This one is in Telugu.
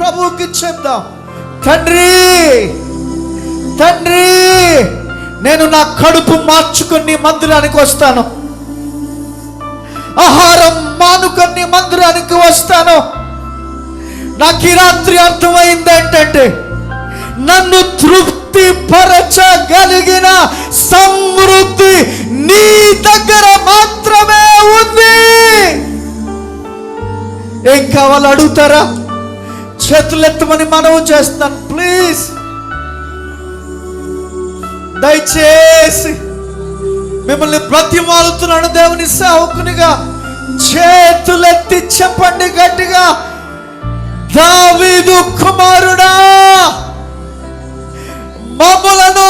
ప్రభువుకి చెప్దాం. తండ్రి తండ్రి, నేను నా కడుపు మార్చుకొని నీ మందిరానికి వస్తాను, ఆహారం మానుకొని నీ మందిరానికి వస్తాను. నాకు ఈ రాత్రి అర్థమైంది ఏంటంటే, నన్ను తృప్తి పరచగలిగిన సమృద్ధి నీ దగ్గర మాత్రమే ఉంది. ఏం కావాలో అడుగుతారా? చేతులెత్తమని మనవి చేస్తాను. ప్లీజ్, దయచేసి మిమ్మల్ని బ్రతిమాలుతున్నాను దేవుని సేవకునిగా. చేతులెత్తి చెప్పండి గట్టిగా, దావీదు కుమారుడా, మమ్ములను